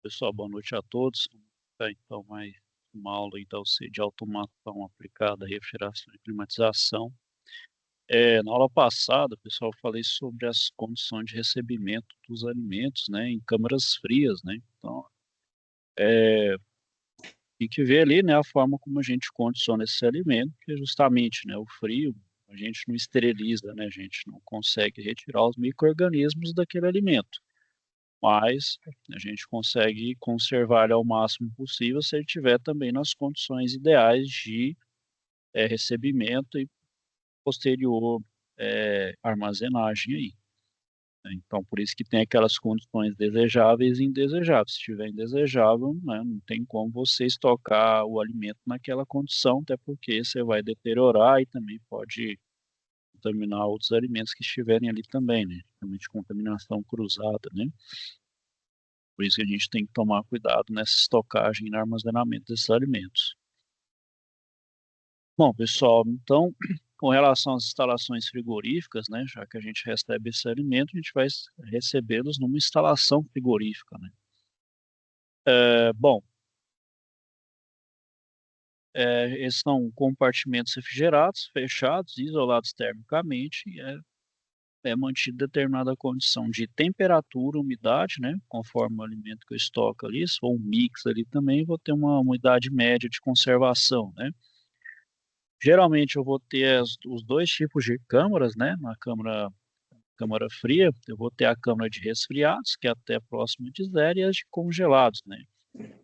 Pessoal, boa noite a todos. Tá, então, mais uma aula aí de automação aplicada à refrigeração e climatização. Na aula passada, pessoal, eu falei sobre as condições de recebimento dos alimentos, né, em câmaras frias, né. Então, tem que ver ali, né, a forma como a gente condiciona esse alimento, que é justamente, né, o frio, a gente não esteriliza, né, a gente não consegue retirar os micro-organismos daquele alimento. Mas a gente consegue conservar ele ao máximo possível se ele tiver também nas condições ideais de, recebimento e posterior, armazenagem aí, né. Então por isso que tem aquelas condições desejáveis e indesejáveis. Se tiver indesejável, né, não tem como você estocar o alimento naquela condição, até porque você vai deteriorar e também pode contaminar outros alimentos que estiverem ali também, né, principalmente contaminação cruzada, né. Por isso que a gente tem que tomar cuidado nessa estocagem e no armazenamento desses alimentos. Bom, pessoal, então, com relação às instalações frigoríficas, né, já que a gente recebe esse alimento, a gente vai recebê-los numa instalação frigorífica, né. Bom, esses são compartimentos refrigerados, fechados, isolados termicamente, e é mantida determinada condição de temperatura, umidade, né, conforme o alimento que eu estoco ali, se for um mix ali também, vou ter uma umidade média de conservação, né. Geralmente eu vou ter os 2 tipos de câmaras, né, na câmara fria, eu vou ter a câmara de resfriados, que é até próximo de zero, e as de congelados, né.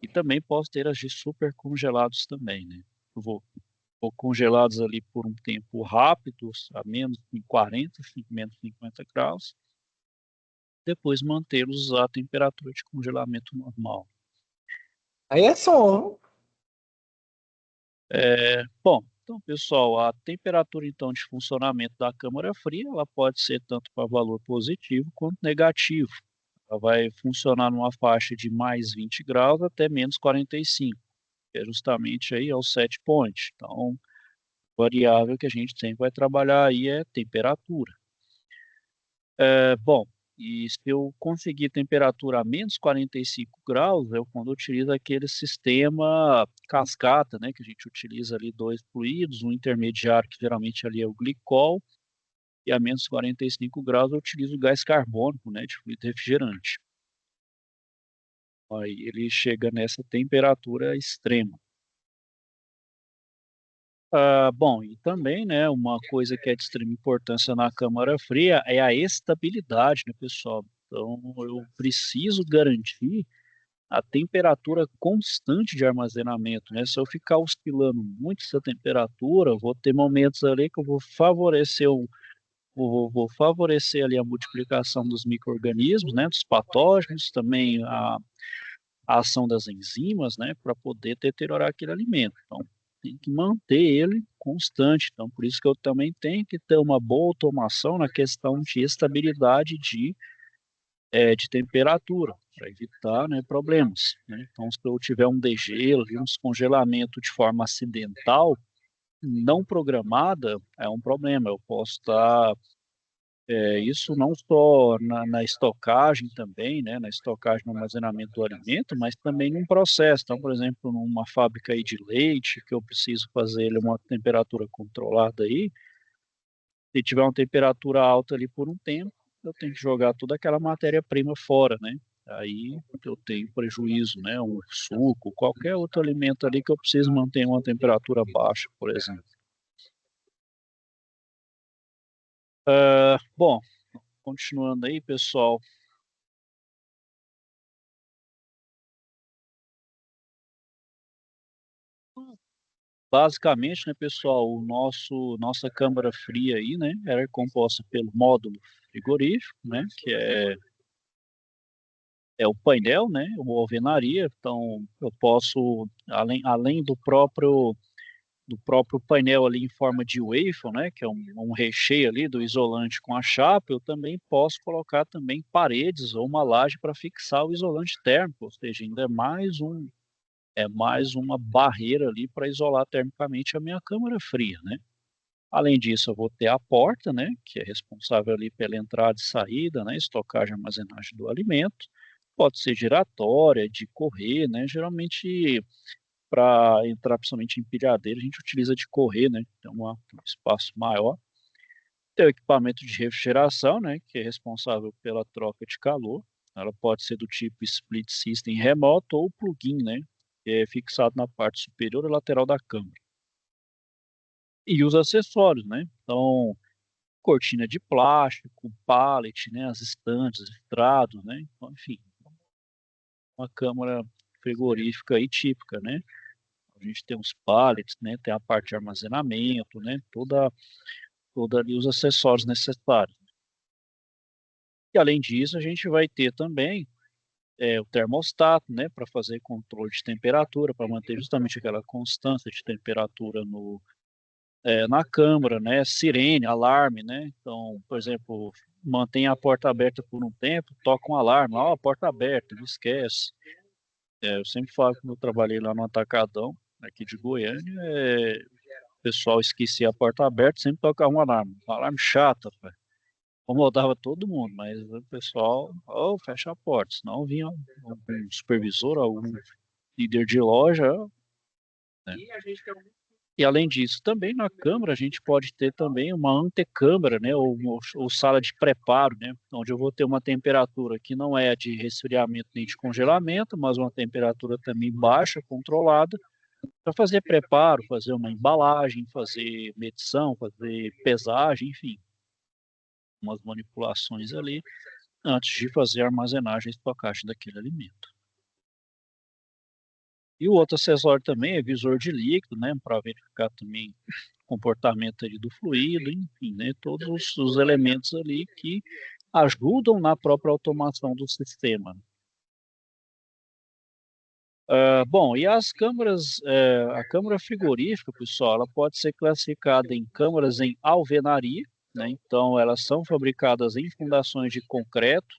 E também posso ter as de super congelados também, né. Eu vou congelados ali por um tempo rápido, a menos em 40, menos 50 graus, depois mantê-los à temperatura de congelamento normal. Aí é som. Bom, então pessoal, a temperatura então de funcionamento da câmara fria, ela pode ser tanto para valor positivo quanto negativo. Ela vai funcionar numa faixa de -20 graus até -45, que é justamente aí é o set point. Então, variável que a gente sempre vai trabalhar aí é temperatura. Bom, e se eu conseguir temperatura a -45 graus, eu quando utilizo aquele sistema cascata, né, que a gente utiliza ali 2 fluidos, um intermediário que geralmente ali é o glicol, e a -45 graus eu utilizo o gás carbônico, né, de fluido refrigerante. Aí ele chega nessa temperatura extrema. Bom, e também, né, uma coisa que é de extrema importância na câmara fria é a estabilidade, né, pessoal. Então eu preciso garantir a temperatura constante de armazenamento, né. Se eu ficar oscilando muito essa temperatura, eu vou ter momentos ali que eu vou favorecer vou favorecer ali a multiplicação dos micro-organismos, né, dos patógenos, também a ação das enzimas, né, para poder deteriorar aquele alimento. Então, tem que manter ele constante. Então, por isso que eu também tenho que ter uma boa automação na questão de estabilidade de temperatura, para evitar, né, problemas, né. Então, se eu tiver um degelo e um descongelamento de forma acidental, não programada, é um problema. Eu posso estar isso não só na estocagem também, né, na estocagem, no armazenamento do alimento, mas também num processo. Então, por exemplo, numa fábrica aí de leite, que eu preciso fazer ele a uma temperatura controlada aí, se tiver uma temperatura alta ali por um tempo, eu tenho que jogar toda aquela matéria-prima fora, né. Aí eu tenho prejuízo, né, um suco, qualquer outro alimento ali que eu preciso manter uma temperatura baixa, por exemplo. Bom, continuando aí, pessoal. Basicamente, né, pessoal, o nossa câmara fria aí, né, ela é composta pelo módulo frigorífico, né, que é o painel, né, uma alvenaria. Então eu posso, além do próprio painel ali em forma de waffle, né, que é um recheio ali do isolante com a chapa, eu também posso colocar também paredes ou uma laje para fixar o isolante térmico, ou seja, ainda é mais uma barreira ali para isolar termicamente a minha câmara fria, né. Além disso, eu vou ter a porta, né, que é responsável ali pela entrada e saída, né, estocagem e armazenagem do alimento. Pode ser giratória, de correr, né? Geralmente, para entrar principalmente em pilhadeira, a gente utiliza de correr, né? Tem um espaço maior. Tem o equipamento de refrigeração, né? Que é responsável pela troca de calor. Ela pode ser do tipo split system remoto ou plug-in, né? Que é fixado na parte superior e lateral da câmara. E os acessórios, né? Então, cortina de plástico, pallet, né? As estantes, estrados, né? Então, enfim, uma câmara frigorífica aí típica, né? A gente tem os pallets, né? Tem a parte de armazenamento, né? Toda ali os acessórios necessários. E além disso, a gente vai ter também o termostato, né? Para fazer controle de temperatura, para manter justamente aquela constância de temperatura na câmara, né? Sirene, alarme, né? Então, por exemplo, mantém a porta aberta por um tempo, toca um alarme, ó, a porta aberta, não esquece. Eu sempre falo que eu trabalhei lá no Atacadão, aqui de Goiânia, o pessoal esquecia a porta aberta, sempre tocava um alarme chato, rapaz. Incomodava todo mundo, mas o pessoal, fecha a porta, senão vinha algum supervisor, algum líder de loja, né? E além disso, também na câmara a gente pode ter também uma antecâmara, né, ou sala de preparo, né, onde eu vou ter uma temperatura que não é de resfriamento nem de congelamento, mas uma temperatura também baixa, controlada, para fazer preparo, fazer uma embalagem, fazer medição, fazer pesagem, enfim, umas manipulações ali antes de fazer a armazenagem e estocagem daquele alimento. E o outro acessório também é visor de líquido, né, para verificar também o comportamento ali do fluido, enfim, né, todos os elementos ali que ajudam na própria automação do sistema. Bom, e as câmaras, a câmara frigorífica, pessoal, ela pode ser classificada em câmaras em alvenaria, né, então elas são fabricadas em fundações de concreto.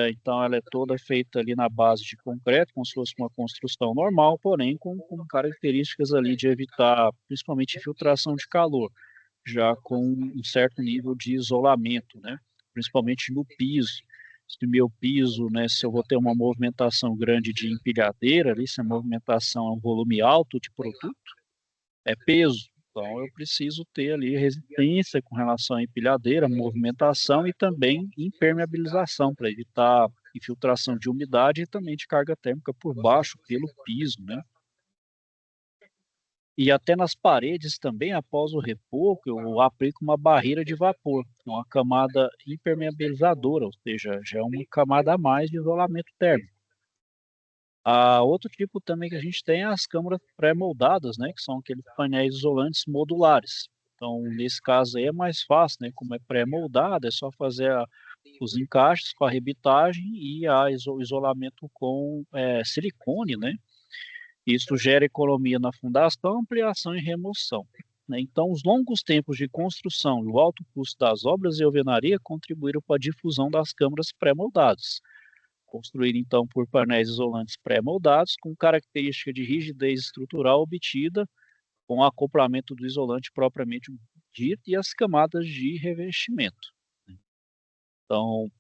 Então ela é toda feita ali na base de concreto, como se fosse uma construção normal, porém com características ali de evitar principalmente infiltração de calor, já com um certo nível de isolamento, né? Principalmente no piso. Se o meu piso, né, se eu vou ter uma movimentação grande de empilhadeira ali, se a movimentação é um volume alto de produto, é peso. Então eu preciso ter ali resistência com relação à empilhadeira, movimentação e também impermeabilização para evitar infiltração de umidade e também de carga térmica por baixo pelo piso, né? E até nas paredes também, após o repouso, eu aplico uma barreira de vapor, uma camada impermeabilizadora, ou seja, já é uma camada a mais de isolamento térmico. Outro tipo também que a gente tem é as câmaras pré-moldadas, né, que são aqueles painéis isolantes modulares. Então, nesse caso aí é mais fácil, né, como é pré-moldada, é só fazer os encaixes com a rebitagem e o isolamento com silicone, né? Isso gera economia na fundação, ampliação e remoção, né? Então, os longos tempos de construção e o alto custo das obras de alvenaria contribuíram para a difusão das câmaras pré-moldadas. Construído então por painéis isolantes pré-moldados com característica de rigidez estrutural obtida com o acoplamento do isolante propriamente dito e as camadas de revestimento, né? Então,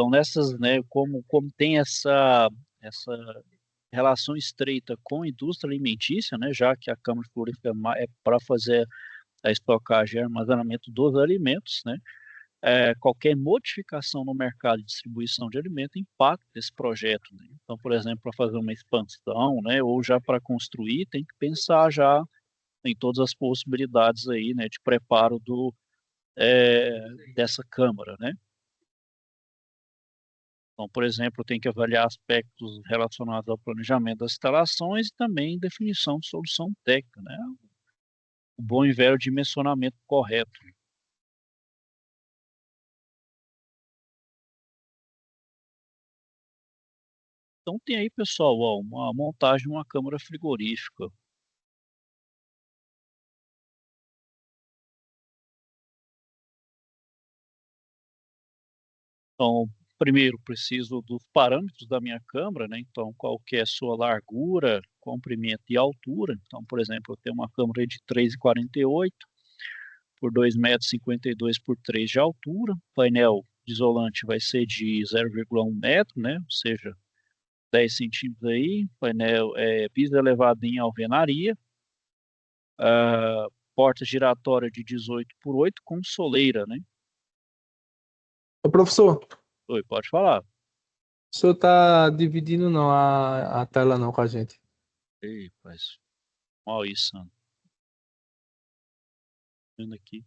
nessas, né, como tem essa relação estreita com a indústria alimentícia, né, já que a câmara frigorífica é para fazer a estocagem e armazenamento dos alimentos, né, qualquer modificação no mercado de distribuição de alimento impacta esse projeto, né? Então, por exemplo, para fazer uma expansão, né, ou já para construir, tem que pensar já em todas as possibilidades aí, né, de preparo dessa câmara, né? Então, por exemplo, tem que avaliar aspectos relacionados ao planejamento das instalações e também definição de solução técnica, né? O bom e velho dimensionamento correto. Então tem aí, pessoal, ó, uma montagem de uma câmara frigorífica. Então, primeiro preciso dos parâmetros da minha câmara, né? Então, qual que é a sua largura, comprimento e altura. Então, por exemplo, eu tenho uma câmara de 3,48 por 2,52 m por 3 de altura, painel de isolante vai ser de 0,1 metro, né? Ou seja, 10 centímetros aí, painel piso elevado em alvenaria, porta giratória de 18 por 8 com soleira, né? Ô, professor, Oi, pode falar. o senhor tá dividindo não a tela não com a gente. Ei, mas mal isso, Sandro. Vendo aqui.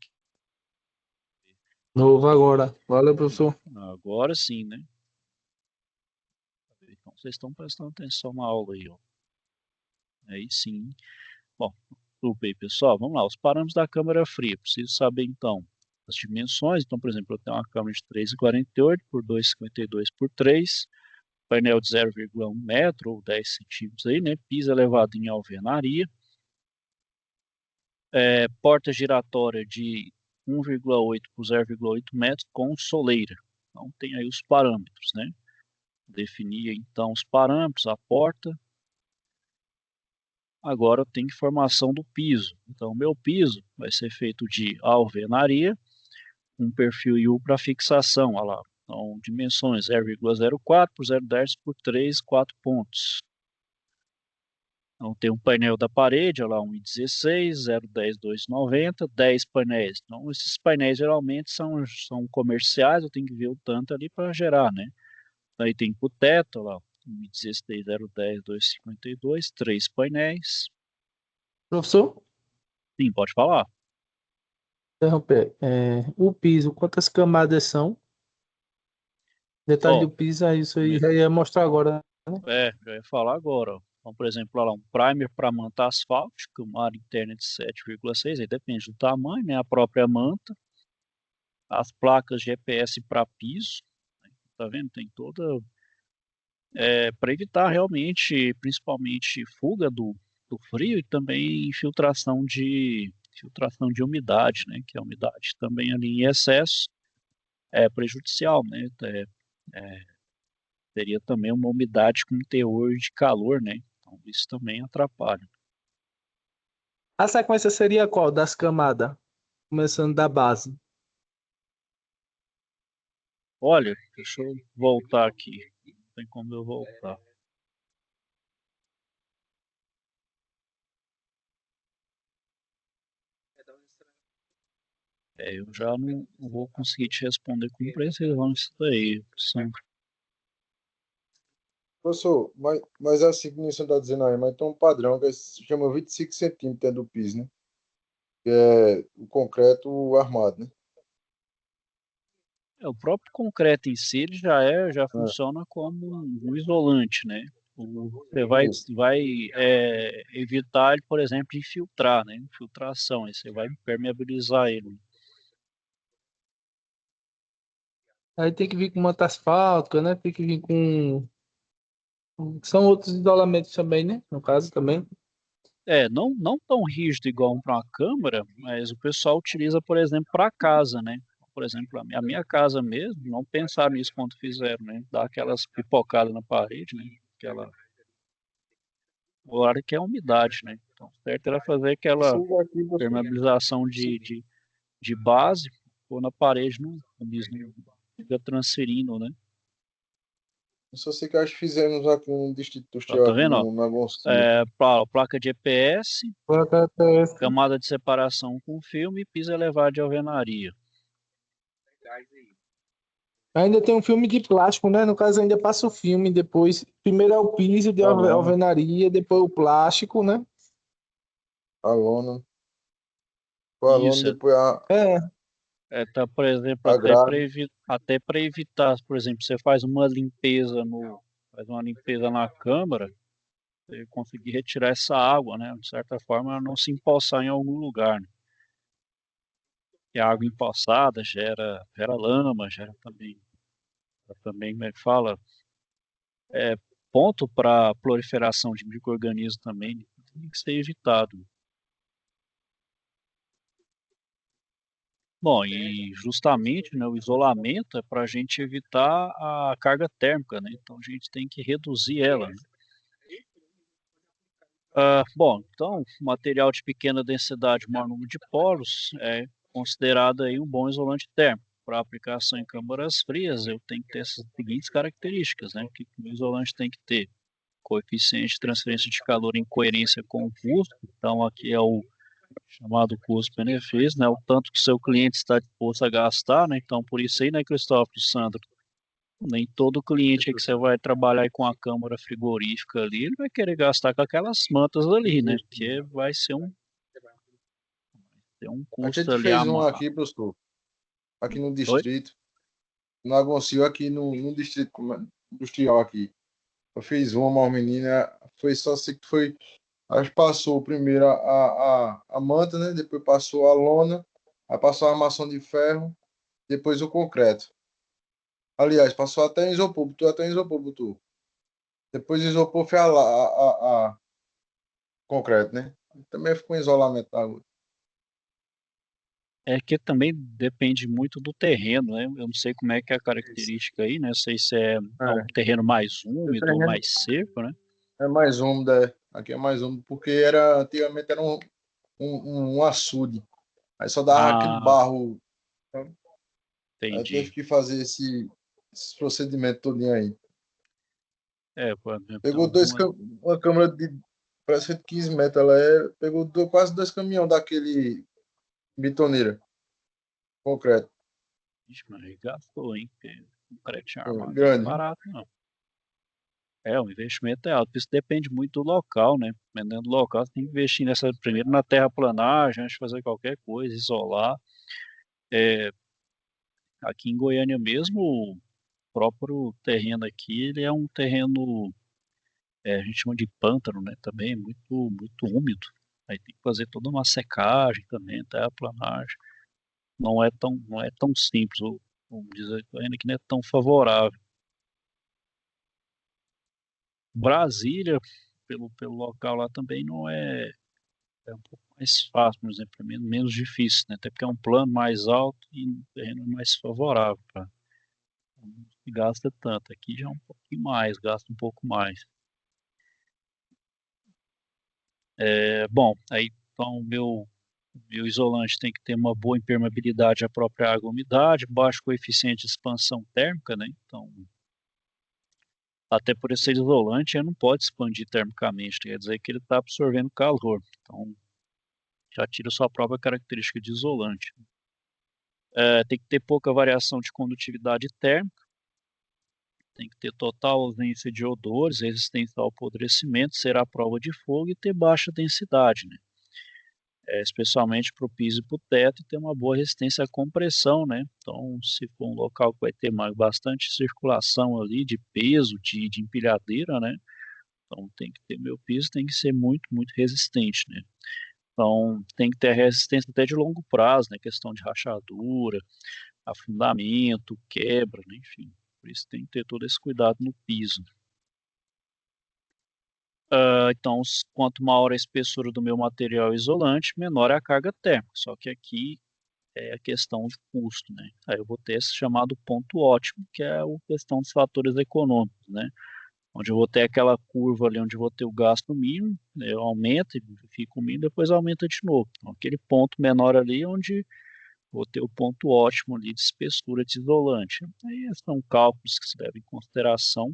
Novo agora. Valeu, professor. Agora sim, né? Então vocês estão prestando atenção na aula aí, ó. Aí sim. Bom, tudo bem, pessoal. Vamos lá. Os parâmetros da câmara fria. Preciso saber então as dimensões. Então, por exemplo, eu tenho uma câmera de 3,48 por 2,52 por 3, painel de 0,1 metro ou 10 centímetros aí, né? Piso elevado em alvenaria. Porta giratória de 1,8 por 0,8 metros com soleira. Então, tem aí os parâmetros, né? Definir então os parâmetros, a porta. Agora eu tenho informação do piso. Então, meu piso vai ser feito de alvenaria, um perfil U para fixação, olha lá. Então, dimensões 0,04 por 0,10 por 3, 4 pontos. Então, tem um painel da parede, olha lá, 1,16, 0,10, 2,90, 10 painéis. Então, esses painéis geralmente são comerciais, eu tenho que ver o tanto ali para gerar, né? Aí tem o teto, olha lá, 1,16, 0,10, 2,52, 3 painéis. Professor, Sim, pode falar. interromper. O piso, quantas camadas são? Detalhe Ó, do piso, isso aí come- já ia mostrar agora, né? já ia falar agora, ó. Então, por exemplo, olha lá, um primer para manta asfáltica, uma área interna de 7,6, aí depende do tamanho, né? A própria manta, as placas GPS para piso, né? Tá vendo? Tem toda, para evitar realmente, principalmente fuga do frio e também filtração de umidade, né? Que a umidade também ali em excesso é prejudicial, né? É, teria também uma umidade com teor de calor, né? Então isso também atrapalha. A sequência seria qual das camadas? Começando da base. Olha, deixa eu voltar aqui. Não tem como eu voltar. Eu já não vou conseguir te responder com precisão isso daí. Professor, mas assim que você está dizendo aí, mas tem um padrão que se chama 25 centímetros dentro do piso, né? Que é o concreto armado, né? O próprio concreto em si ele já É, funciona como um isolante, né? Você vai, isso. vai evitar ele, por exemplo, de infiltrar, né? Infiltração, aí você vai permeabilizar ele. Aí tem que vir com manta asfáltica, né? Tem que vir com. São outros isolamentos também, né? No caso também. Não tão rígido igual para uma câmara, mas o pessoal utiliza, por exemplo, para casa, né? Por exemplo, a minha casa mesmo, não pensaram nisso quando fizeram, né? Dar aquelas pipocadas na parede, né? Aquela, o hora que é a umidade, né? Então, o certo era fazer aquela Isso aqui, professor. permeabilização de base, ou na parede, não, não fica transferindo, né? Isso eu sei que acho que fizemos aqui no Distrito Tá Industrial, aqui vendo, ó? na Gonçalves. Placa de EPS, Placa TS. camada de separação com filme e piso elevado de alvenaria. Ainda tem um filme de plástico, né? No caso, ainda passa o filme depois. Primeiro é o piso de A lona, alvenaria, depois o plástico, né? a lona, a lona, Isso, depois É, tá, por exemplo, a grade. até para evitar, por exemplo, você faz uma limpeza na câmara, você conseguir retirar essa água, né? De certa forma, ela não se empoçar em algum lugar, né? E a água empoçada gera lama, gera também, como é que fala, é, ponto para proliferação de micro-organismos também, né? Tem que ser evitado. Bom, e justamente, né, o isolamento é para a gente evitar a carga térmica, né? Então a gente tem que reduzir ela, né? Bom, então, material de pequena densidade, maior número de poros é considerado aí um bom isolante térmico. para aplicação em câmaras frias, eu tenho que ter essas seguintes características, né? Que o isolante tem que ter coeficiente de transferência de calor em coerência com o custo. Então, aqui é o chamado custo-benefício, né? O tanto que o seu cliente está disposto a gastar, né? Então, por isso aí, né, Cristóvão e Sandro, nem todo cliente que você vai trabalhar aí com a câmara frigorífica ali, ele vai querer gastar com aquelas mantas ali, né? Porque vai ser ter um A custo gente ali fez um amarrado. aqui, professor, aqui no Oi? distrito, no Agoncil, aqui no distrito industrial aqui. Eu fiz uma menina, foi só assim que foi. Acho que passou primeiro a manta, né? Depois passou a lona, aí passou a armação de ferro, depois o concreto. Aliás, passou até em isopor, botou até em isopor, botou. Depois isopor foi a concreto, né? Também ficou em isolamento da água. É que também depende muito do terreno, né? Eu não sei como é que é a Isso. característica aí, né? Não sei se é um É, terreno mais o úmido ou terreno mais seco, né? é mais úmido, é. Aqui é mais úmido, porque era, antigamente era um açude. Aí só dava aquele Ah, barro. Aí teve entendi. que fazer esse procedimento todo aí. É, por exemplo, Pegou então, uma câmera de parece que 15 metros, pegou quase 2 caminhões daquele bitoneira, concreto, ixi, mas aí gastou, hein? Porque um crédito armado não é grande. barato, não. É, o investimento é alto, isso depende muito do local, né? Dependendo do local, você tem que investir nessa, primeiro na terraplanagem, antes de fazer qualquer coisa, isolar. É, aqui em Goiânia mesmo, o próprio terreno aqui, ele é um terreno, a gente chama de pântano, né? Também muito úmido. Aí tem que fazer toda uma secagem também, terraplanagem. Não é tão simples, vamos dizer, ainda que não é tão favorável. Brasília, pelo local lá também não é um pouco mais fácil, por exemplo, é menos difícil, né? Até porque é um plano mais alto e um terreno mais favorável, tá? Não gasta tanto. Aqui já é um pouquinho mais, gasta um pouco mais. Bom, aí então o meu isolante tem que ter uma boa impermeabilidade à própria água e umidade, baixo coeficiente de expansão térmica, né? Então, até por esse isolante, ele não pode expandir termicamente, quer dizer que ele está absorvendo calor. Então, já tira sua própria característica de isolante. Tem que ter pouca variação de condutividade térmica, tem que ter total ausência de odores, resistência ao apodrecimento, ser à prova de fogo e ter baixa densidade, né? Especialmente para o piso e para o teto, e ter uma boa resistência à compressão, né? Então, se for um local que vai ter bastante circulação ali de peso, de empilhadeira, né? Então, tem que ter meu piso, tem que ser muito, muito resistente, né? Então, tem que ter resistência até de longo prazo, né? Questão de rachadura, afundamento, quebra, né? Enfim. Por isso tem que ter todo esse cuidado no piso. Então, quanto maior a espessura do meu material isolante, menor é a carga térmica. Só que aqui é a questão de custo, né? Aí eu vou ter esse chamado ponto ótimo, que é a questão dos fatores econômicos, né? Onde eu vou ter aquela curva ali onde eu vou ter o gasto mínimo, né, eu aumento, fica o mínimo, depois aumenta de novo. Então, aquele ponto menor ali é onde vou ter o ponto ótimo ali de espessura de isolante. Aí são cálculos que se devem em consideração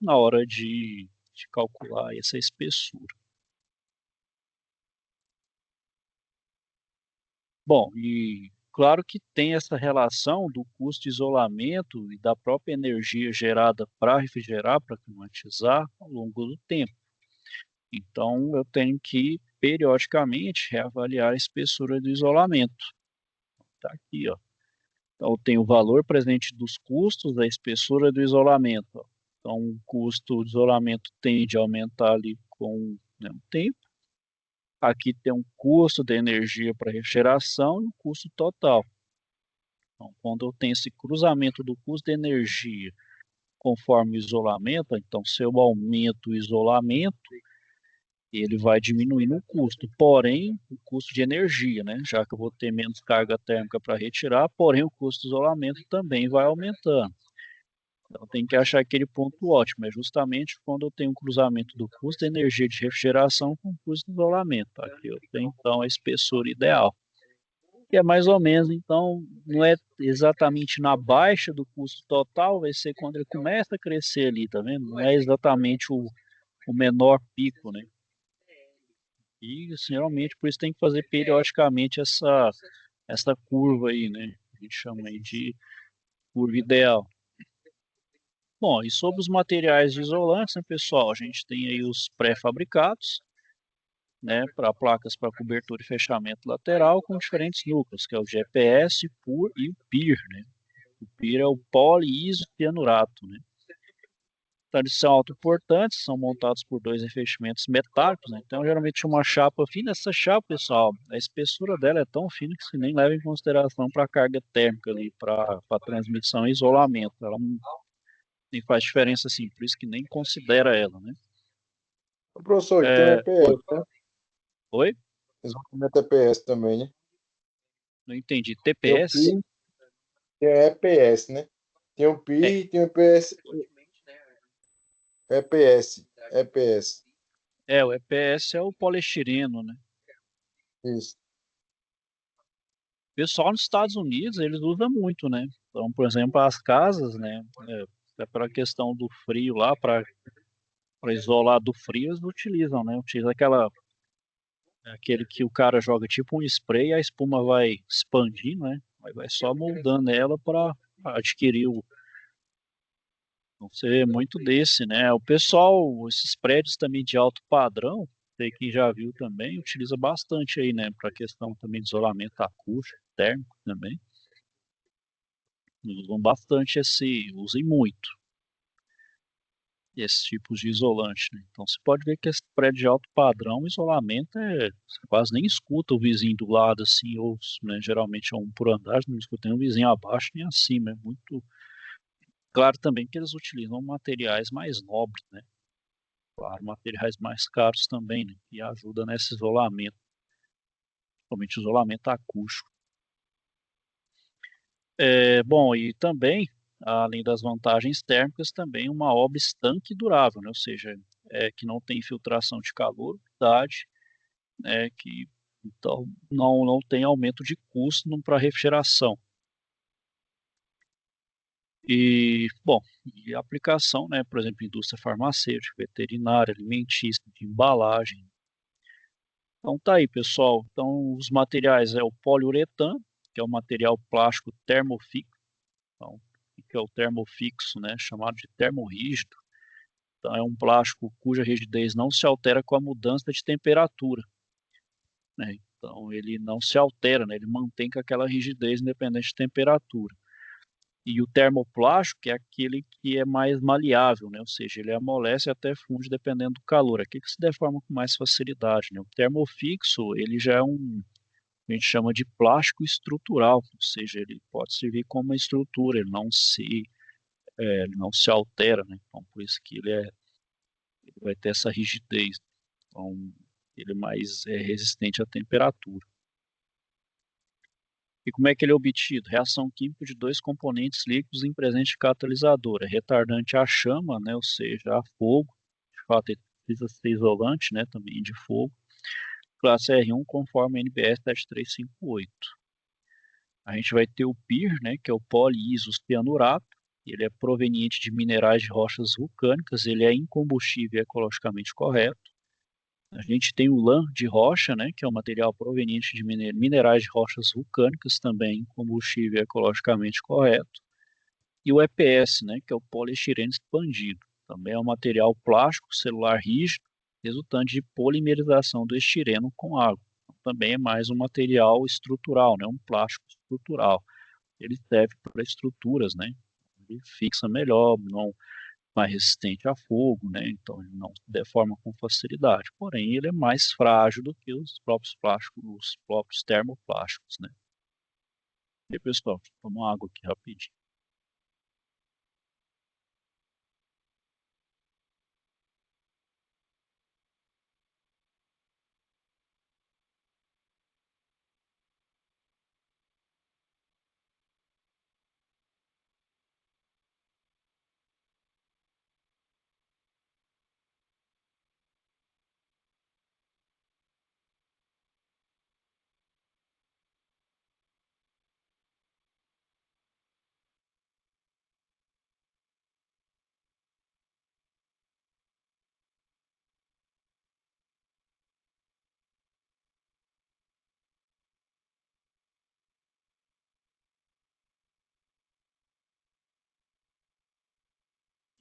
na hora de calcular essa espessura. Bom, e claro que tem essa relação do custo de isolamento e da própria energia gerada para refrigerar, para climatizar ao longo do tempo. Então, eu tenho que periodicamente reavaliar a espessura do isolamento. Está aqui, ó. Então, tem o valor presente dos custos da espessura do isolamento. Ó. Então, o custo do isolamento tende a aumentar ali com, né, o tempo. Aqui tem um custo de energia para refrigeração e um custo total. Então, quando eu tenho esse cruzamento do custo de energia conforme o isolamento, então, se eu aumento o isolamento, ele vai diminuindo o custo, porém, o custo de energia, né? Já que eu vou ter menos carga térmica para retirar, porém, o custo de isolamento também vai aumentando. Então, tem que achar aquele ponto ótimo, é justamente quando eu tenho um cruzamento do custo de energia de refrigeração com o custo de isolamento. Aqui eu tenho, então, a espessura ideal. que é mais ou menos, então não é exatamente na baixa do custo total, vai ser quando ele começa a crescer ali, tá vendo? Não é exatamente o menor pico, né? E assim, geralmente por isso tem que fazer periodicamente essa curva aí, né? A gente chama aí de curva ideal. Bom, e sobre os materiais isolantes, né, pessoal? A gente tem aí os pré-fabricados, né, para placas para cobertura e fechamento lateral com diferentes núcleos, que é o GPS, PUR e o PIR, né? O PIR é o poliisocianurato, né? Então, eles são autoportantes, são montados por dois revestimentos metálicos, né? Então, geralmente uma chapa fina. Essa chapa, pessoal, a espessura dela é tão fina que se nem leva em consideração para a carga térmica ali, para transmissão e isolamento. Ela não nem faz diferença assim, por isso que nem considera ela, né? Ô, professor, e tem um É, oi, EPS, né? oi? Desenvolvimento EPS também, né? Não entendi. Tem o TPS? PI, tem o EPS, né? Tem o É, PI, tem o EPS, EPS, EPS. o EPS é o poliestireno, né? Isso. O pessoal nos Estados Unidos, eles usam muito, né? Então, por exemplo, as casas, né? É para a questão do frio lá, para isolar do frio, eles utilizam, né? Utiliza aquele que o cara joga tipo um spray, a espuma vai expandindo, né? Aí vai só moldando ela para adquirir o. Não ser muito desse, né? O pessoal, esses prédios também de alto padrão, sei que já viu também, utiliza bastante aí, né? Para questão também de isolamento acústico, térmico também. Usam bastante usem muito esses tipos de isolante, né? Então você pode ver que esse prédio de alto padrão, o isolamento você quase nem escuta o vizinho do lado assim, ou né, geralmente é um por andar, não escuta nem o vizinho abaixo nem acima, é muito claro também que eles utilizam materiais mais nobres, né? Claro, materiais mais caros também, né? E ajuda nesse isolamento, principalmente isolamento acústico. Bom, e também, além das vantagens térmicas, também uma obra estanque e durável, né? Ou seja, que não tem infiltração de calor, umidade, né? Que então não tem aumento de custo para refrigeração. E, bom, e aplicação, né? Por exemplo, indústria farmacêutica, veterinária, alimentícia, de embalagem. Então tá aí, pessoal. Então os materiais é o poliuretano, que é o material plástico termofixo, então, que é o termofixo, né, chamado de termorrígido. Então é um plástico cuja rigidez não se altera com a mudança de temperatura, né? Então ele não se altera, né? Ele mantém com aquela rigidez independente de temperatura. E o termoplástico é aquele que é mais maleável, né? Ou seja, ele amolece e até funde dependendo do calor. Aqui que se deforma com mais facilidade, né? O termofixo, ele já é a gente chama de plástico estrutural, ou seja, ele pode servir como uma estrutura, ele não se altera, né? Então, por isso que ele vai ter essa rigidez. Então, ele é mais resistente à temperatura. E como é que ele é obtido? Reação química de dois componentes líquidos em presença de catalisador. É retardante à chama, né? Ou seja, a fogo. De fato, ele precisa ser isolante, né? Também de fogo. Classe R1 conforme NBS 7358. A gente vai ter o PIR, né, que é o poliisocianurato. Ele é proveniente de minerais de rochas vulcânicas, ele é incombustível e ecologicamente correto. A gente tem o lã de rocha, né, que é um material proveniente de minerais de rochas vulcânicas, também incombustível e ecologicamente correto. E o EPS, né, que é o poliestireno expandido. Também é um material plástico celular rígido, resultante de polimerização do estireno com água. Então, também é mais um material estrutural, né, um plástico estrutural. Ele serve para estruturas, né? Ele fixa melhor, não mais resistente a fogo, né? Então ele não se deforma com facilidade. Porém, ele é mais frágil do que os próprios plásticos, os próprios termoplásticos, né? E pessoal, deixa eu tomar uma água aqui rapidinho.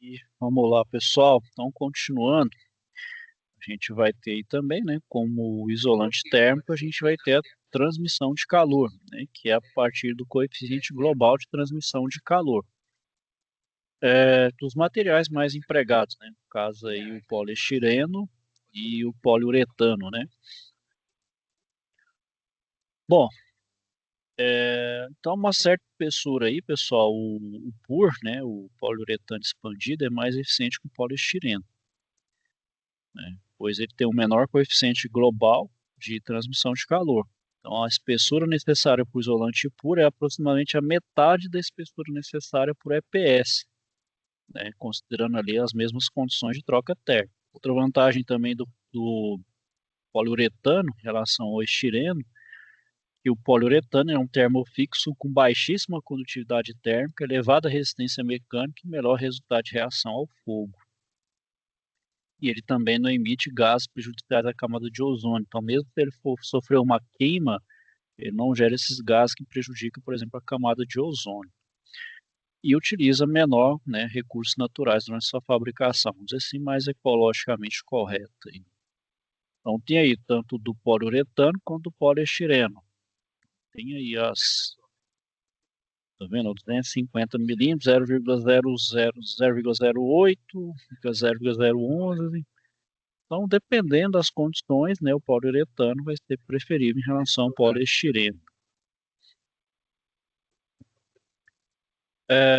E vamos lá, pessoal. Então, continuando, a gente vai ter aí também, né, como isolante térmico, a gente vai ter a transmissão de calor, né, que é a partir do coeficiente global de transmissão de calor. Dos materiais mais empregados, né, no caso aí o poliestireno e o poliuretano, né. Bom, então uma certa espessura aí, pessoal, o PUR, né, o poliuretano expandido, é mais eficiente que o poliestireno, né, pois ele tem um menor coeficiente global de transmissão de calor. Então, a espessura necessária para o isolante puro é aproximadamente a metade da espessura necessária para o EPS, né, considerando ali as mesmas condições de troca térmica. Outra vantagem também do poliuretano em relação ao estireno, que o poliuretano é um termofixo com baixíssima condutividade térmica, elevada resistência mecânica e melhor resultado de reação ao fogo. E ele também não emite gases prejudiciais à camada de ozônio. Então, mesmo se ele for sofrer uma queima, ele não gera esses gases que prejudicam, por exemplo, a camada de ozônio. E utiliza menor, né, recursos naturais durante sua fabricação, vamos dizer assim, mais ecologicamente correta. Então, tem aí tanto do poliuretano quanto do poliestireno. Tem aí tá vendo? 250 milímetros, 0,008, fica 0,011. Então, dependendo das condições, né, o poliuretano vai ser preferível em relação ao poliestireno.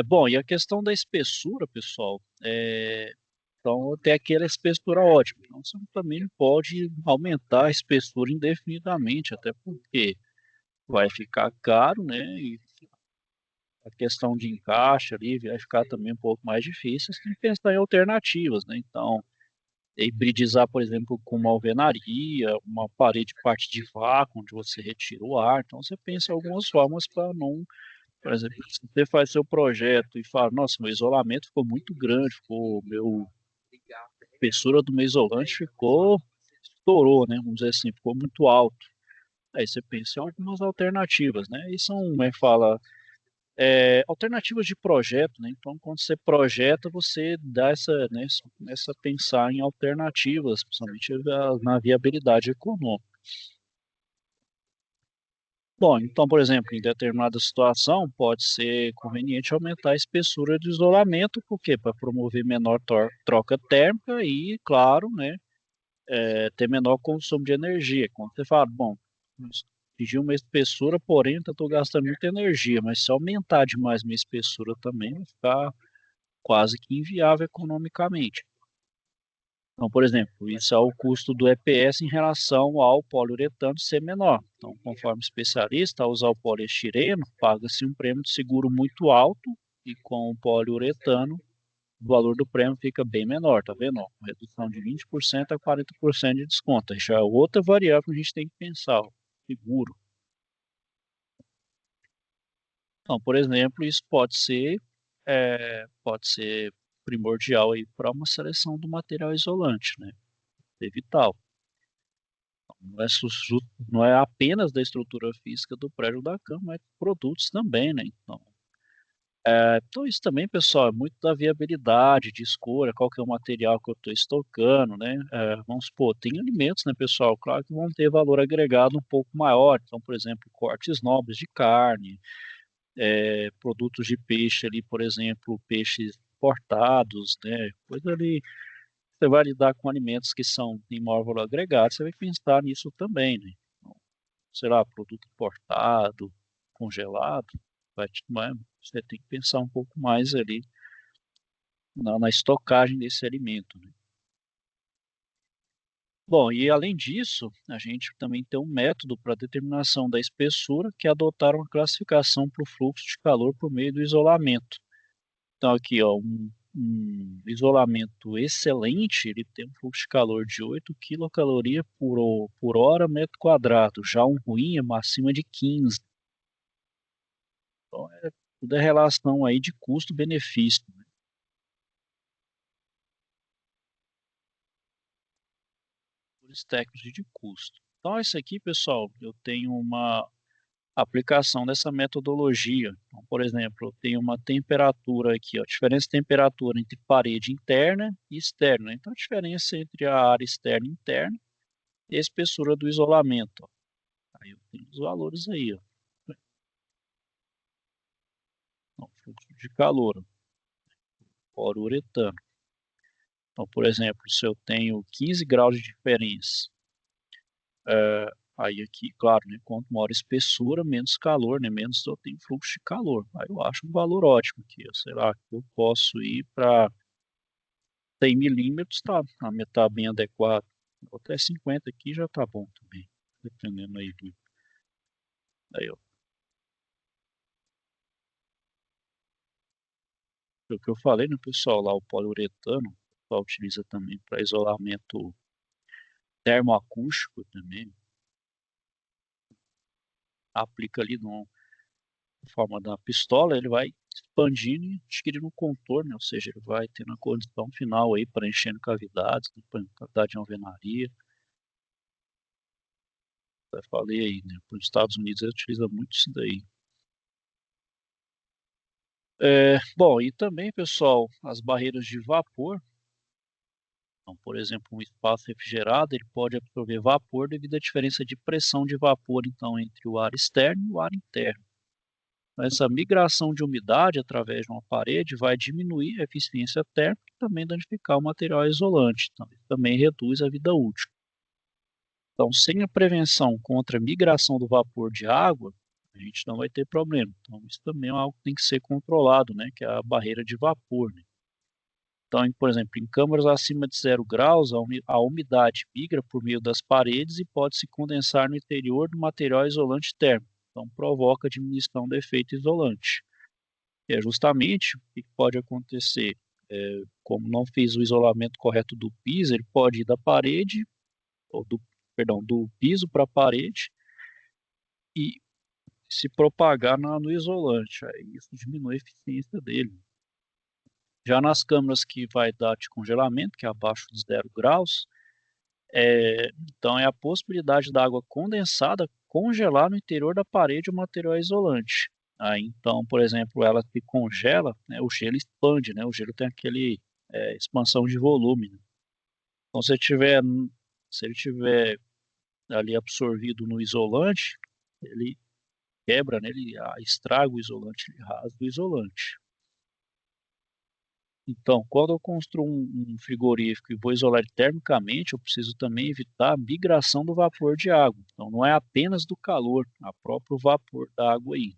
Bom, e a questão da espessura, pessoal, então tem aquela espessura ótima. Então, você também não pode aumentar a espessura indefinidamente, até porque vai ficar caro, né, e a questão de encaixe ali vai ficar também um pouco mais difícil. Você tem que pensar em alternativas, né? Então, hibridizar, por exemplo, com uma alvenaria, uma parede parte de vácuo, onde você retira o ar. Então, você pensa em algumas formas para não, por exemplo, se você faz seu projeto e fala, nossa, meu isolamento ficou muito grande, a espessura do meu isolante estourou, né? Vamos dizer assim, ficou muito alto. Aí você pensa em algumas alternativas, né? E são, como é que fala, alternativas de projeto, né? Então, quando você projeta, você dá né, começa a pensar em alternativas, principalmente na viabilidade econômica. Bom, então, por exemplo, em determinada situação, pode ser conveniente aumentar a espessura do isolamento, porque para promover menor troca térmica e, claro, né, ter menor consumo de energia. Quando você fala, bom, atingir uma espessura, porém, eu estou gastando muita energia, mas se aumentar demais minha espessura também, vai ficar quase que inviável economicamente. Então, por exemplo, isso é o custo do EPS em relação ao poliuretano ser menor. Então, conforme especialista, ao usar o poliestireno, paga-se um prêmio de seguro muito alto e com o poliuretano, o valor do prêmio fica bem menor, tá vendo? Ó, redução de 20% a 40% de desconto. Aí já é outra variável que a gente tem que pensar, ó, seguro. Então, por exemplo, isso pode ser primordial aí para uma seleção do material isolante, né? É vital. Não é apenas da estrutura física do prédio da cama, mas produtos também, né? Então isso também, pessoal, é muito da viabilidade de escolha, qual que é o material que eu estou estocando, né? Vamos supor, tem alimentos, né, pessoal, claro que vão ter valor agregado um pouco maior. Então, por exemplo, cortes nobres de carne, produtos de peixe ali, por exemplo, peixes importados, né? Coisa ali, você vai lidar com alimentos que são em maior valor agregado, você vai pensar nisso também, né? Então, sei lá, produto importado, congelado, você tem que pensar um pouco mais ali na estocagem desse alimento, né? Bom, e além disso, a gente também tem um método para determinação da espessura, que é adotar uma classificação para o fluxo de calor por meio do isolamento. Então aqui, ó, um isolamento excelente, ele tem um fluxo de calor de 8 quilocalorias por hora metro quadrado. Já um ruim é acima de 15. Então tudo é relação aí de custo-benefício, né? Fatores técnicos e de custo. Então isso aqui, pessoal, eu tenho aplicação dessa metodologia. Então, por exemplo, eu tenho uma temperatura aqui, ó, diferença de temperatura entre parede interna e externa. Então, a diferença entre a área externa e interna e a espessura do isolamento. Ó. Aí eu tenho os valores aí. Ó. Então, fluxo de calor, poliuretano. Então, por exemplo, se eu tenho 15 graus de diferença, aí aqui, claro, né, quanto maior a espessura, menos calor, né, menos eu tenho fluxo de calor. Aí eu acho um valor ótimo aqui. Sei lá, eu posso ir para 100 milímetros, tá bem adequado. Até 50 aqui já tá bom também, dependendo aí do... Aí, ó. O que eu falei, né, pessoal, lá o poliuretano, o pessoal utiliza também para isolamento termoacústico também. Aplica ali no forma da pistola, ele vai expandindo e adquirindo um contorno, ou seja, ele vai tendo a condição final aí, preenchendo cavidades, cavidade de alvenaria. Já falei aí, né? Para os Estados Unidos ele utiliza muito isso daí. Bom, e também, pessoal, as barreiras de vapor. Então, por exemplo, um espaço refrigerado, ele pode absorver vapor devido à diferença de pressão de vapor, então, entre o ar externo e o ar interno. Essa migração de umidade através de uma parede vai diminuir a eficiência térmica e também danificar o material isolante. Então, isso também reduz a vida útil. Então, sem a prevenção contra a migração do vapor de água, a gente não vai ter problema. Então, isso também é algo que tem que ser controlado, né, que é a barreira de vapor. Né? Então, por exemplo, em câmaras acima de 0 graus, a umidade migra por meio das paredes e pode se condensar no interior do material isolante térmico. Então, provoca diminuição do efeito isolante. E é justamente o que pode acontecer. Como não fiz o isolamento correto do piso, ele pode ir da parede, ou do piso para a parede e se propagar no isolante. Aí isso diminui a eficiência dele. Já nas câmaras que vai dar de congelamento, que é abaixo de 0 graus, então é a possibilidade da água condensada congelar no interior da parede o material isolante. Aí, então, por exemplo, ela se congela, né, o gelo expande, né, o gelo tem aquele expansão de volume. Né? Então, se ele tiver ali absorvido no isolante, ele quebra, né, ele estraga o isolante, ele rasga o isolante. Então, quando eu construo um frigorífico e vou isolar ele termicamente, eu preciso também evitar a migração do vapor de água. Então, não é apenas do calor, é o próprio vapor da água aí.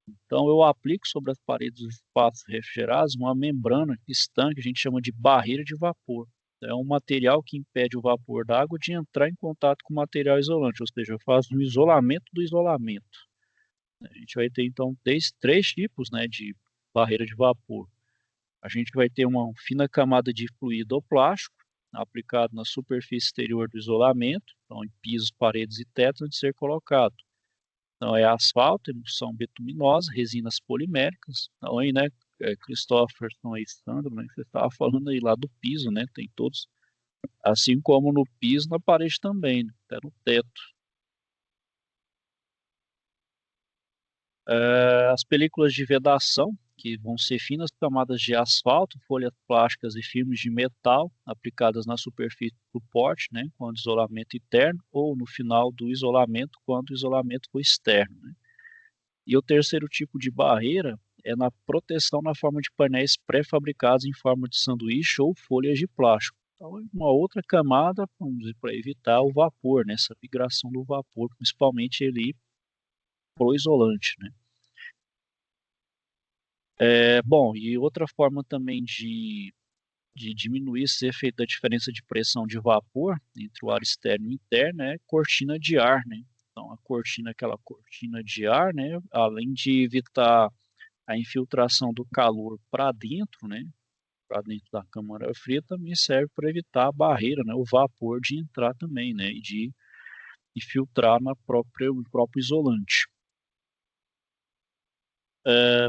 Então, eu aplico sobre as paredes dos espaços refrigerados uma membrana estanque, que a gente chama de barreira de vapor. É um material que impede o vapor da água de entrar em contato com o material isolante, ou seja, eu faço um isolamento do isolamento. A gente vai ter, então, três tipos, né, de barreira de vapor. A gente vai ter uma fina camada de fluido ou plástico aplicado na superfície exterior do isolamento, então em pisos, paredes e teto onde ser colocado. Então é asfalto, emulsão betuminosa, resinas poliméricas. Então aí, né, Christopherson e Sandro, né, que você estava falando aí lá do piso, né, tem todos, assim como no piso, na parede também, né, até no teto. As películas de vedação, que vão ser finas camadas de asfalto, folhas plásticas e filmes de metal aplicadas na superfície do porte, né, quando isolamento interno, ou no final do isolamento, quando o isolamento for externo. Né. E o terceiro tipo de barreira é na proteção na forma de painéis pré-fabricados em forma de sanduíche ou folhas de plástico. Então, é uma outra camada, vamos dizer, para evitar o vapor, né, essa migração do vapor, principalmente ele pro isolante, né. Bom, e outra forma também de diminuir esse efeito da diferença de pressão de vapor entre o ar externo e interno é cortina de ar, né? Então, a cortina, aquela cortina de ar, né? Além de evitar a infiltração do calor para dentro, né? Para dentro da câmara fria, também serve para evitar a barreira, né? O vapor de entrar também, né? E de infiltrar no próprio isolante.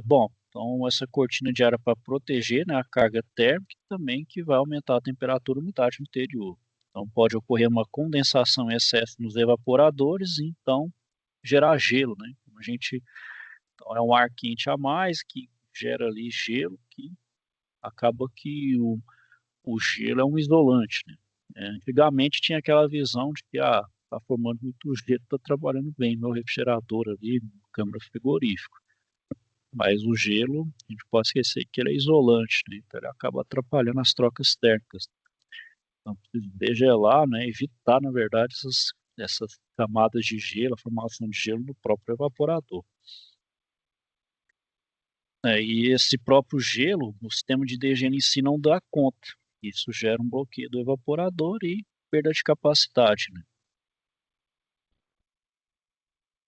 Bom, então essa cortina de ar é para proteger, né, a carga térmica e também que vai aumentar a temperatura e umidade no interior. Então pode ocorrer uma condensação em excesso nos evaporadores, então gerar gelo, né? Então, é um ar quente a mais que gera ali gelo, que acaba que o gelo é um isolante, né? Antigamente tinha aquela visão de que tá formando muito gelo, tá trabalhando bem meu refrigerador ali, câmara frigorífica. Mas o gelo, a gente pode esquecer que ele é isolante, né? Então ele acaba atrapalhando as trocas térmicas. Então precisa degelar, né? Evitar, na verdade, essas camadas de gelo, a formação de gelo no próprio evaporador. E esse próprio gelo, o sistema de degelo em si não dá conta. Isso gera um bloqueio do evaporador e perda de capacidade, né?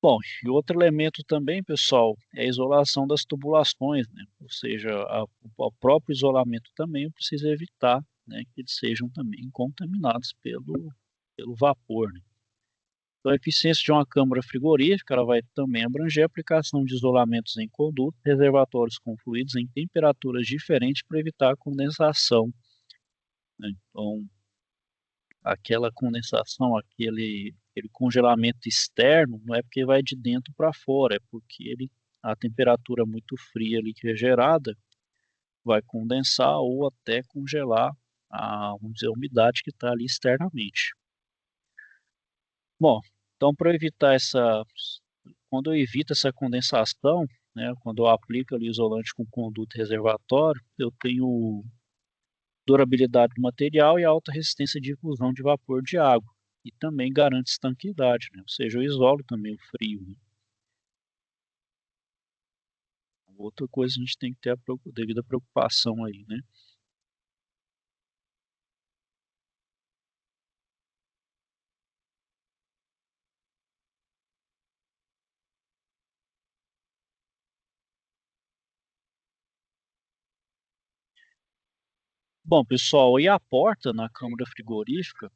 Bom, e outro elemento também, pessoal, é a isolação das tubulações, né? Ou seja, o próprio isolamento também precisa evitar, né, que eles sejam também contaminados pelo vapor, né? Então, a eficiência de uma câmara frigorífica ela vai também abranger a aplicação de isolamentos em condutos, reservatórios com fluidos em temperaturas diferentes para evitar a condensação, né? Então, aquela condensação, aquele congelamento externo, não é porque vai de dentro para fora, é porque a temperatura muito fria ali que é gerada vai condensar ou até congelar vamos dizer, a umidade que está ali externamente. Bom, então para evitar quando eu evito essa condensação, né, quando eu aplico ali isolante com conduto reservatório, eu tenho durabilidade do material e alta resistência de difusão de vapor de água. E também garante estanqueidade, né? Ou seja, eu isolo também o frio, né? Outra coisa a gente tem que ter a devida preocupação aí, né? Bom, pessoal, e a porta na câmara frigorífica,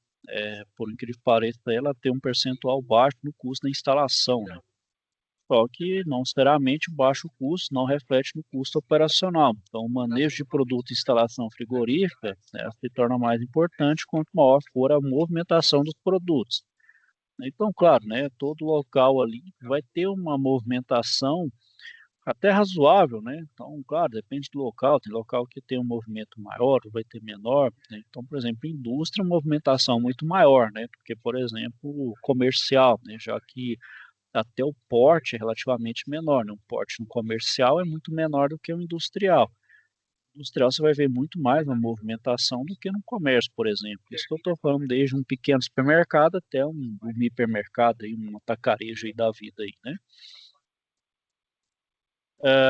por incrível que pareça, ela tem um percentual baixo no custo da instalação, né? Só que, não necessariamente, o baixo custo não reflete no custo operacional. Então, o manejo de produto e instalação frigorífica, né, se torna mais importante quanto maior for a movimentação dos produtos. Então, claro, né, todo local ali vai ter uma movimentação até razoável, né? Então, claro, depende do local. Tem local que tem um movimento maior, vai ter menor, né? Então, por exemplo, indústria, movimentação muito maior, né? Porque, por exemplo, comercial, né? Já que até o porte é relativamente menor, né? Um porte no comercial é muito menor do que o industrial. No industrial você vai ver muito mais uma movimentação do que no comércio, por exemplo. Isso que eu estou falando desde um pequeno supermercado até um hipermercado, aí, um atacarejo aí da vida aí, né?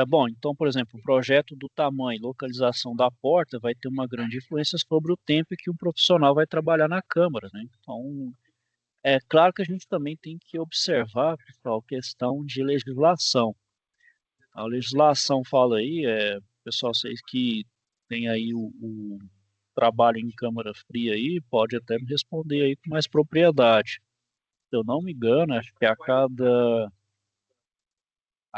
Bom, então, por exemplo, o projeto do tamanho e localização da porta vai ter uma grande influência sobre o tempo que o profissional vai trabalhar na câmara, né? Então, é claro que a gente também tem que observar, pessoal, questão de legislação. A legislação fala aí, pessoal, vocês que têm aí o trabalho em câmara fria aí, pode até me responder aí com mais propriedade. Se eu não me engano, acho que a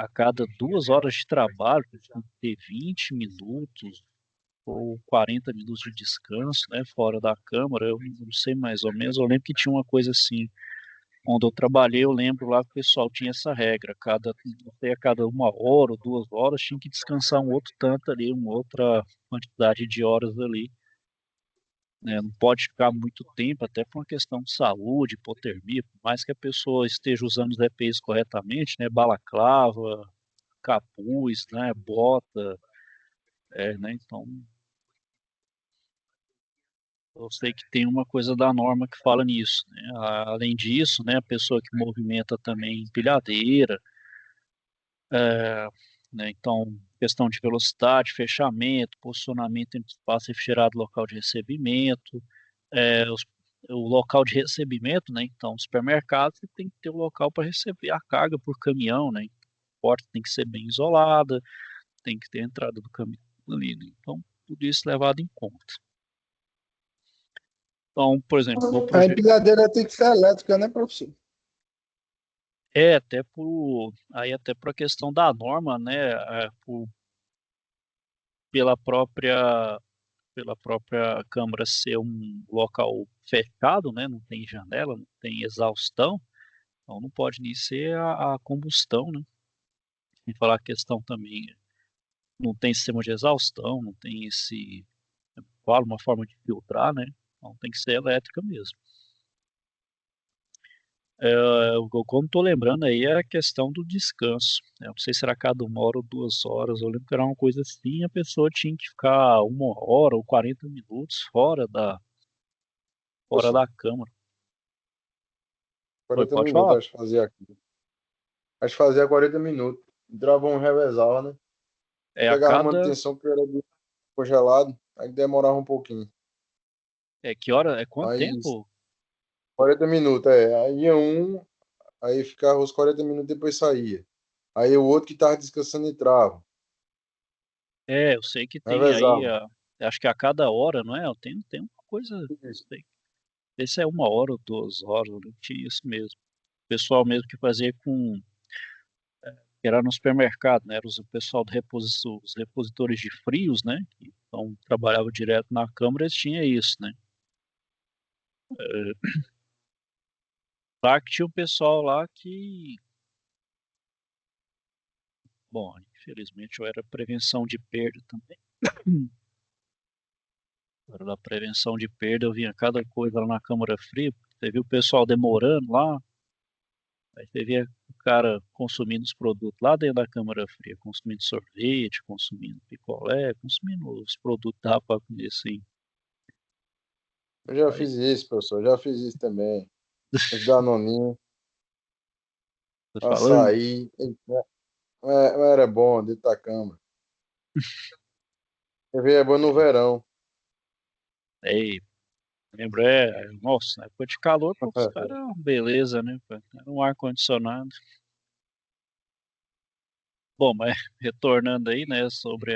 cada 2 horas de trabalho, tem que ter 20 minutos ou 40 minutos de descanso, né, fora da câmara, eu não sei mais ou menos, eu lembro que tinha uma coisa assim, onde eu trabalhei, eu lembro lá que o pessoal tinha essa regra, a cada 1 hora ou 2 horas tinha que descansar um outro tanto ali, uma outra quantidade de horas ali, né, não pode ficar muito tempo, até por uma questão de saúde, hipotermia, por mais que a pessoa esteja usando os EPIs corretamente, né, balaclava, capuz, né, bota, né, então eu sei que tem uma coisa da norma que fala nisso, né, além disso, né, a pessoa que movimenta também empilhadeira, é, né, então questão de velocidade, fechamento, posicionamento entre espaço refrigerado e local de recebimento, é, o local de recebimento, né, então supermercado você tem que ter o local para receber a carga por caminhão, né, a porta tem que ser bem isolada, tem que ter a entrada do caminhão ali, né? Então, tudo isso levado em conta. Então, por exemplo, A empilhadeira tem que ser elétrica, né, professor? até por a questão da norma, né, pela própria câmara ser um local fechado, né, não tem janela, não tem exaustão, Então não pode nem ser a combustão, né? Sem falar a questão também, não tem sistema de exaustão, não tem fala, uma forma de filtrar, né? Então tem que ser elétrica mesmo. Como estou lembrando aí, é a questão do descanso. Eu não sei se era cada 1 hora ou 2 horas. Eu lembro que era uma coisa assim, a pessoa tinha que ficar 1 hora ou 40 minutos fora Professor, da câmara. Oi, 40 pode minutos, falar? acho que fazia aqui. Acho que fazia 40 minutos. Entrava um revezava, né? É a Pegava cada. manutenção que era congelado, aí demorava um pouquinho. Que hora? É quanto Aí tempo? 40 minutos, é. Aí ia um, aí ficava os 40 minutos depois saía. Aí o outro que tava descansando entrava. Eu sei que tem aí, Revezava. acho que a cada hora, não é? Tem uma coisa, não Isso. sei. Esse é 1 hora ou 2 horas, eu não tinha isso mesmo. O pessoal mesmo que fazia que era no supermercado, né? Era o pessoal os repositores de frios, né? Que, então trabalhava direto na câmara, eles tinham isso, né? Lá que tinha o pessoal lá que, bom, infelizmente eu era prevenção de perda também. Era da prevenção de perda, eu vinha cada coisa lá na câmara fria. Você viu o pessoal demorando lá, aí você via o cara consumindo os produtos lá dentro da câmara fria, consumindo sorvete, consumindo picolé, consumindo os produtos da para comer assim. Eu já Aí, fiz isso, professor. Já fiz isso também. Os danoninhos, tô falando, açaí. Era bom dentro da cama. É bom no verão. aí, lembro, nossa, na época de calor, para os caras, beleza, né? Pô? Era um ar-condicionado. Bom, mas retornando aí, né, sobre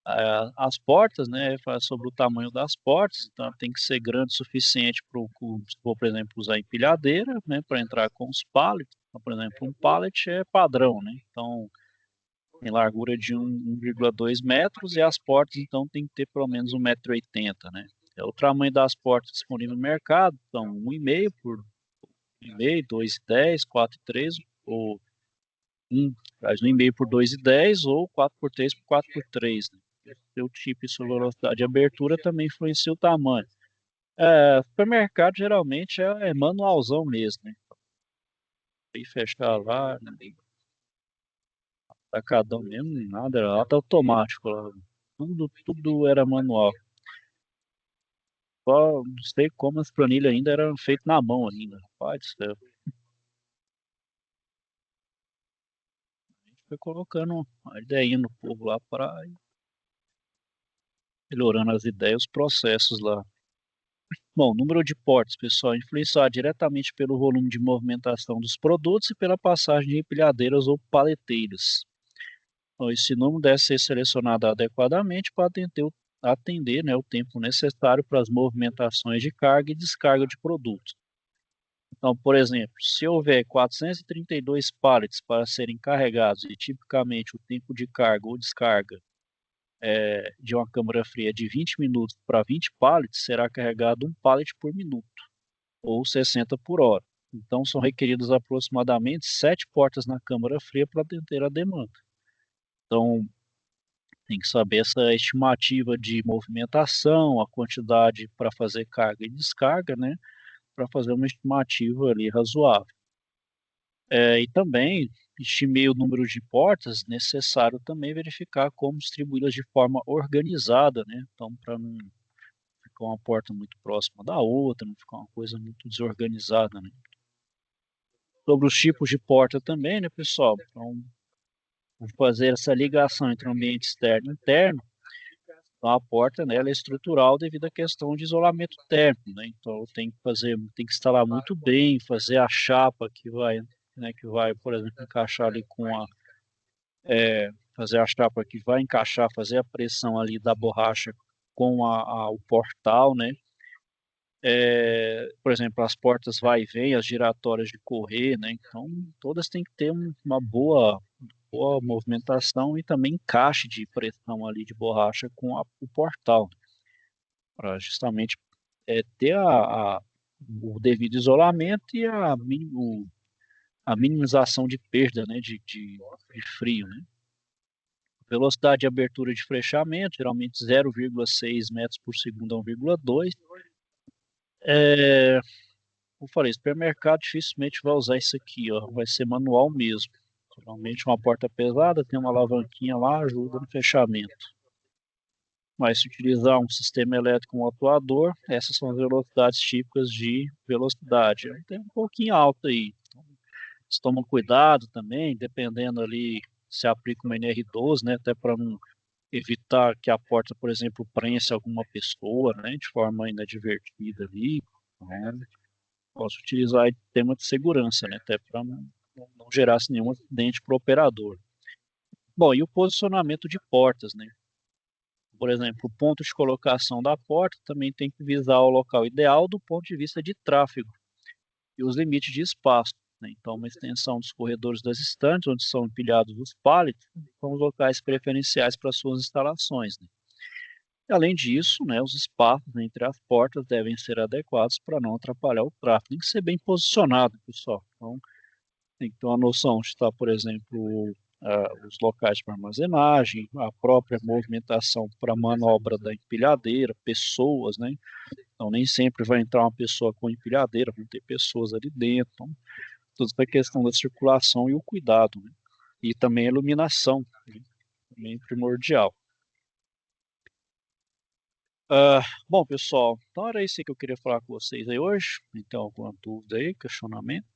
as portas, né, fala sobre o tamanho das portas, então tem que ser grande o suficiente para se for, por exemplo, usar empilhadeira, né, para entrar com os pallets. Então, por exemplo, um pallet é padrão, né, então em largura de 1,2 metros e as portas, então, tem que ter pelo menos 1,80 m, né. É o tamanho das portas disponíveis no mercado, então 1,5 por 1,5, 2,10, 4,3 ou faz 1,5 por 2,10 ou 4 por 3 por 4 por 3, né? Seu tipo e sua velocidade de abertura também influencia o tamanho. Supermercado geralmente é manualzão mesmo, né? E fechar lá, né? Atacadão mesmo, nada, era até automático lá. Tudo era manual. Só não sei como as planilhas ainda eram feitas na mão ainda. Rapaz do céu. A gente foi colocando a ideinha no povo lá para ir melhorando as ideias, os processos lá. Bom, o número de portas, pessoal, é influenciado diretamente pelo volume de movimentação dos produtos e pela passagem de empilhadeiras ou paleteiras. Então, esse número deve ser selecionado adequadamente para atender, né, o tempo necessário para as movimentações de carga e descarga de produtos. Então, por exemplo, se houver 432 pallets para serem carregados e tipicamente o tempo de carga ou descarga de uma câmara fria de 20 minutos para 20 pallets, será carregado um pallet por minuto, ou 60 por hora. Então, são requeridas aproximadamente 7 portas na câmara fria para atender a demanda. Então, tem que saber essa estimativa de movimentação, a quantidade para fazer carga e descarga, né? Para fazer uma estimativa ali razoável. E também estimei o número de portas, necessário também verificar como distribuí-las de forma organizada, né? Então, para não ficar uma porta muito próxima da outra, não ficar uma coisa muito desorganizada, né? Sobre os tipos de porta também, né, pessoal? Então, vou fazer essa ligação entre o ambiente externo e interno. Então, a porta, né, ela é estrutural devido à questão de isolamento térmico, né? Então, tem que instalar muito bem, fazer a chapa que vai, por exemplo, encaixar ali fazer a chapa que vai encaixar, fazer a pressão ali da borracha com o portal, né? Por exemplo, as portas vai e vem, as giratórias de correr, né? Então, todas têm que ter uma boa movimentação e também encaixe de pressão ali de borracha com o portal, para justamente ter o devido isolamento e a minimização de perda, né, de frio, né? Velocidade de abertura e de fechamento, geralmente 0,6 metros por segundo a 1,2. Eu falei, supermercado dificilmente vai usar isso aqui, ó, vai ser manual mesmo. Geralmente uma porta pesada, tem uma alavanquinha lá, ajuda no fechamento. Mas se utilizar um sistema elétrico com atuador, essas são as velocidades típicas de velocidade. Tem um pouquinho alto aí. Então, eles tomam cuidado também, dependendo ali se aplica uma NR12, né, até para não evitar que a porta, por exemplo, prense alguma pessoa, né, de forma inadvertida ali. Né. Posso utilizar aí tema de segurança, né, até para não gerar nenhum acidente para o operador. Bom, e o posicionamento de portas, né? Por exemplo, o ponto de colocação da porta também tem que visar o local ideal do ponto de vista de tráfego e os limites de espaço, né? Então, uma extensão dos corredores das estantes, onde são empilhados os pallets, são os locais preferenciais para suas instalações, né? Além disso, né, os espaços entre as portas devem ser adequados para não atrapalhar o tráfego. Tem que ser bem posicionado, pessoal. Então, tem que ter uma noção de estar, por exemplo, os locais para armazenagem, a própria movimentação para manobra da empilhadeira, pessoas, né? Então, nem sempre vai entrar uma pessoa com empilhadeira, vão ter pessoas ali dentro. Então, toda essa questão da circulação e o cuidado, né? E também a iluminação, né? Também primordial. Bom, pessoal, então era isso que eu queria falar com vocês aí hoje. Então, alguma dúvida aí, questionamento?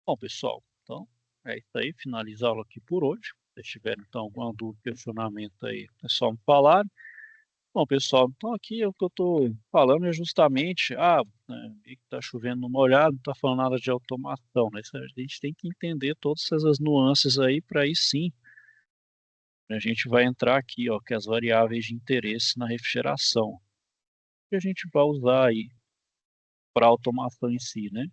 Bom, pessoal, então é isso aí. Finalizar a aula aqui por hoje. Se tiverem então alguma dúvida, questionamento aí, é só me falar. Bom, pessoal, então aqui o que eu estou falando é justamente, né, que está chovendo no molhado, não está falando nada de automação, né? A gente tem que entender todas essas nuances aí para aí sim a gente vai entrar aqui, ó, que é as variáveis de interesse na refrigeração, que a gente vai usar aí para automação em si, né?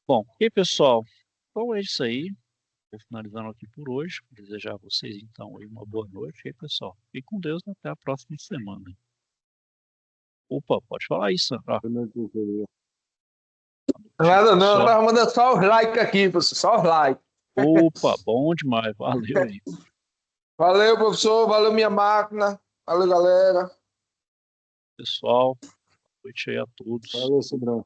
Bom, e pessoal, então é isso aí. Vou finalizando aqui por hoje. Desejar a vocês então aí uma boa noite. E aí, pessoal, fique com Deus e até a próxima semana. Opa, pode falar isso, Sandra. Nada não, eu Só. tava mandando só os likes aqui, professor, só os likes. Opa, bom demais. Valeu aí. Valeu, professor, valeu minha máquina, valeu, galera. Pessoal, boa noite aí a todos. Valeu, Cidrão.